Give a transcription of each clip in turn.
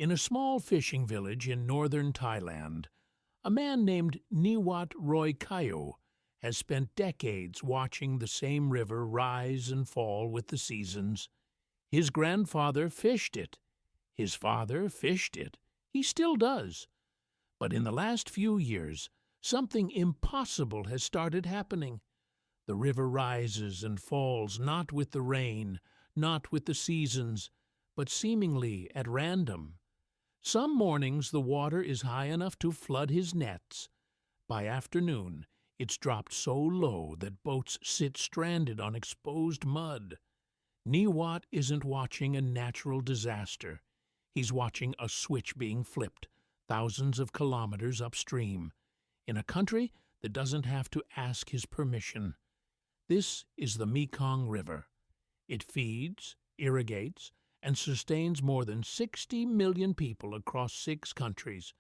In a small fishing village in northern Thailand, a man named Niwat Roy Kayo has spent decades watching the same river rise and fall with the seasons. His grandfather fished it. His father fished it. He still does. But in the last few years, something impossible has started happening. The river rises and falls not with the rain, not with the seasons, but seemingly at random. Some mornings the water is high enough to flood his nets. By afternoon, it's dropped so low that boats sit stranded on exposed mud. Niwat isn't watching a natural disaster. He's watching a switch being flipped thousands of kilometers upstream, in a country that doesn't have to ask his permission. This is the Mekong River. It feeds, irrigates, and sustains more than 60 million people across 6 countries.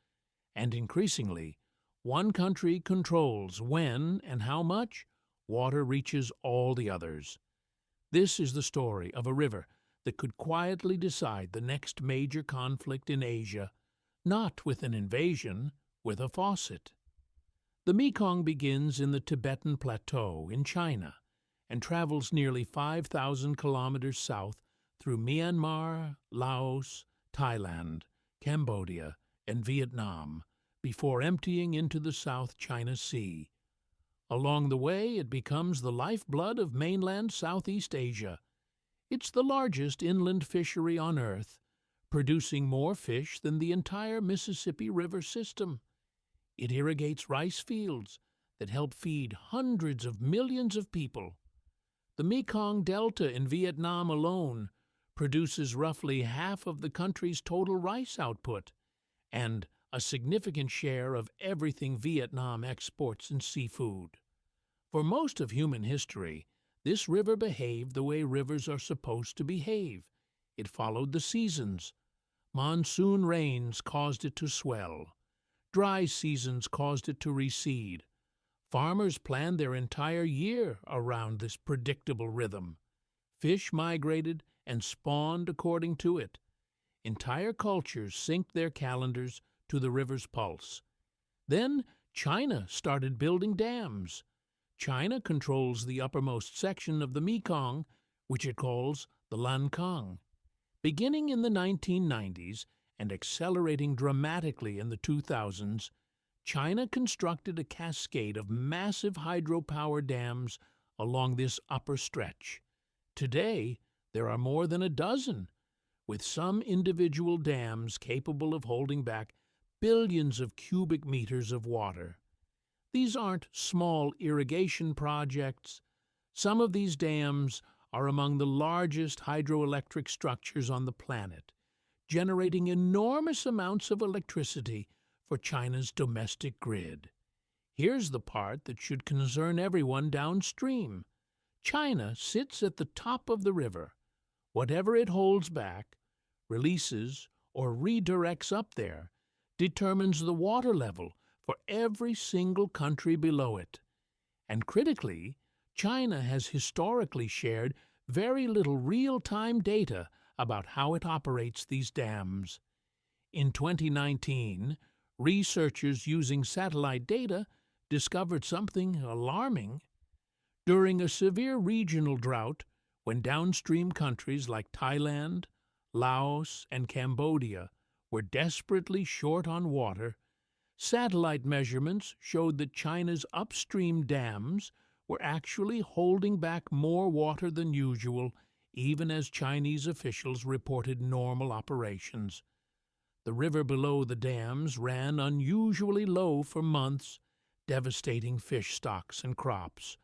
And increasingly, one country controls when and how much water reaches all the others. This is the story of a river that could quietly decide the next major conflict in Asia, not with an invasion, with a faucet. The Mekong begins in the Tibetan Plateau in China and travels nearly 5,000 kilometers south through Myanmar, Laos, Thailand, Cambodia, and Vietnam before emptying into the South China Sea. Along the way, it becomes the lifeblood of mainland Southeast Asia. It's the largest inland fishery on Earth, producing more fish than the entire Mississippi River system. It irrigates rice fields that help feed hundreds of millions of people. The Mekong Delta in Vietnam alone produces roughly half of the country's total rice output and a significant share of everything Vietnam exports in seafood. For most of human history, this river behaved the way rivers are supposed to behave. It followed the seasons. Monsoon rains caused it to swell. Dry seasons caused it to recede. Farmers planned their entire year around this predictable rhythm. Fish migrated and spawned according to it. Entire cultures synced their calendars to the river's pulse. Then China started building dams. China controls the uppermost section of the Mekong, which it calls the Lancang. Beginning in the 1990s and accelerating dramatically in the 2000s, China constructed a cascade of massive hydropower dams along this upper stretch. Today, there are more than a dozen, with some individual dams capable of holding back billions of cubic meters of water. These aren't small irrigation projects. Some of these dams are among the largest hydroelectric structures on the planet, generating enormous amounts of electricity for China's domestic grid. Here's the part that should concern everyone downstream. China sits at the top of the river. Whatever it holds back, releases, or redirects up there determines the water level for every single country below it. And critically, China has historically shared very little real-time data about how it operates these dams. In 2019, researchers using satellite data discovered something alarming. During a severe regional drought, when downstream countries like Thailand, Laos, and Cambodia were desperately short on water, satellite measurements showed that China's upstream dams were actually holding back more water than usual, even as Chinese officials reported normal operations. The river below the dams ran unusually low for months, devastating fish stocks and crops,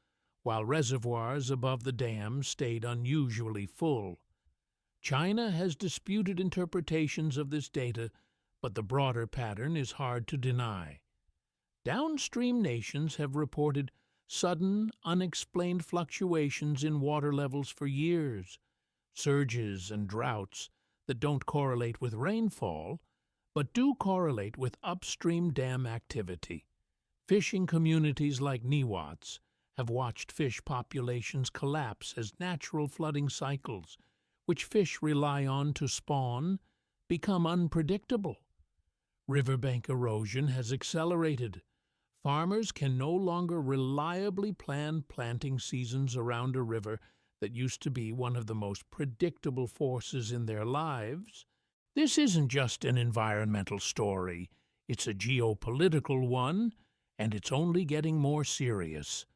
while reservoirs above the dams stayed unusually full. China has disputed interpretations of this data, but the broader pattern is hard to deny. Downstream nations have reported sudden, unexplained fluctuations in water levels for years, surges and droughts that don't correlate with rainfall, but do correlate with upstream dam activity. Fishing communities like Niwat's have watched fish populations collapse as natural flooding cycles, which fish rely on to spawn, become unpredictable. Riverbank erosion has accelerated. Farmers can no longer reliably plan planting seasons around a river that used to be one of the most predictable forces in their lives. This isn't just an environmental story, it's a geopolitical one, and it's only getting more serious.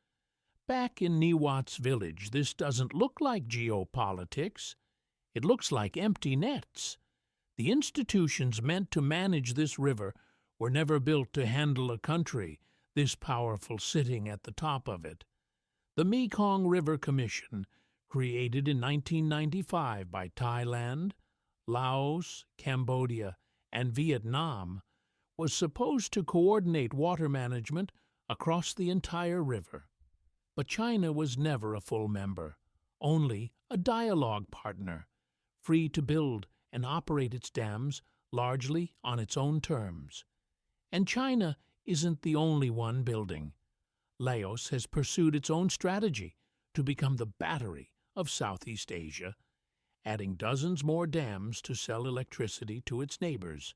Back in Niwat's village, this doesn't look like geopolitics. It looks like empty nets. The institutions meant to manage this river were never built to handle a country this powerful sitting at the top of it. The Mekong River Commission, created in 1995 by Thailand, Laos, Cambodia, and Vietnam, was supposed to coordinate water management across the entire river. But China was never a full member, only a dialogue partner, free to build and operate its dams largely on its own terms. And China isn't the only one building. Laos has pursued its own strategy to become the battery of Southeast Asia, adding dozens more dams to sell electricity to its neighbors.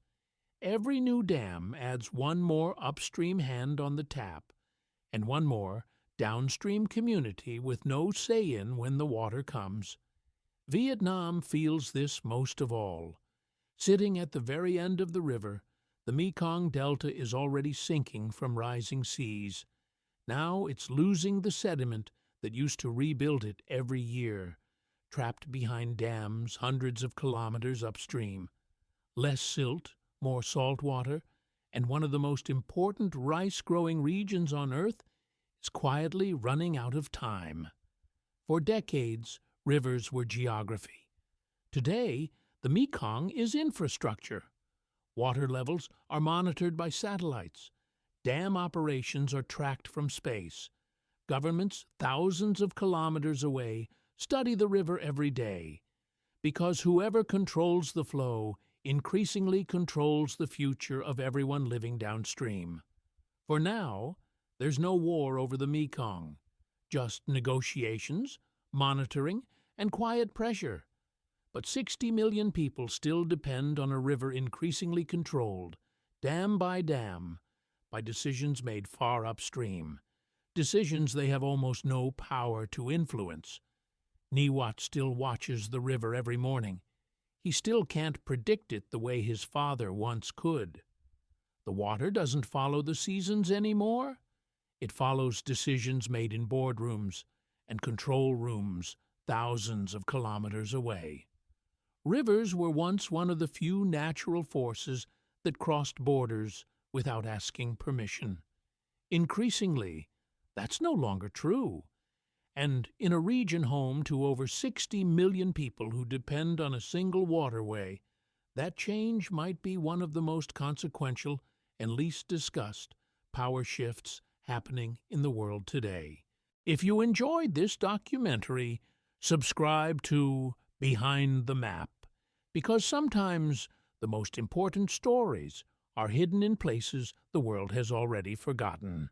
Every new dam adds one more upstream hand on the tap, and one more downstream community with no say in when the water comes. Vietnam feels this most of all. Sitting at the very end of the river, the Mekong Delta is already sinking from rising seas. Now it's losing the sediment that used to rebuild it every year, trapped behind dams hundreds of kilometers upstream. Less silt, more salt water, and one of the most important rice-growing regions on Earth is quietly running out of time. For decades, rivers were geography. Today, the Mekong is infrastructure. Water levels are monitored by satellites. Dam operations are tracked from space. Governments thousands of kilometers away study the river every day, because whoever controls the flow increasingly controls the future of everyone living downstream. For now, there's no war over the Mekong, just negotiations, monitoring, and quiet pressure. But 60 million people still depend on a river increasingly controlled, dam by decisions made far upstream, decisions they have almost no power to influence. Niwat still watches the river every morning. He still can't predict it the way his father once could. The water doesn't follow the seasons anymore. It follows decisions made in boardrooms and control rooms thousands of kilometers away. Rivers were once one of the few natural forces that crossed borders without asking permission. Increasingly, that's no longer true. And in a region home to over 60 million people who depend on a single waterway, that change might be one of the most consequential and least discussed power shifts happening in the world today. If you enjoyed this documentary, subscribe to Behind the Map, because sometimes the most important stories are hidden in places the world has already forgotten.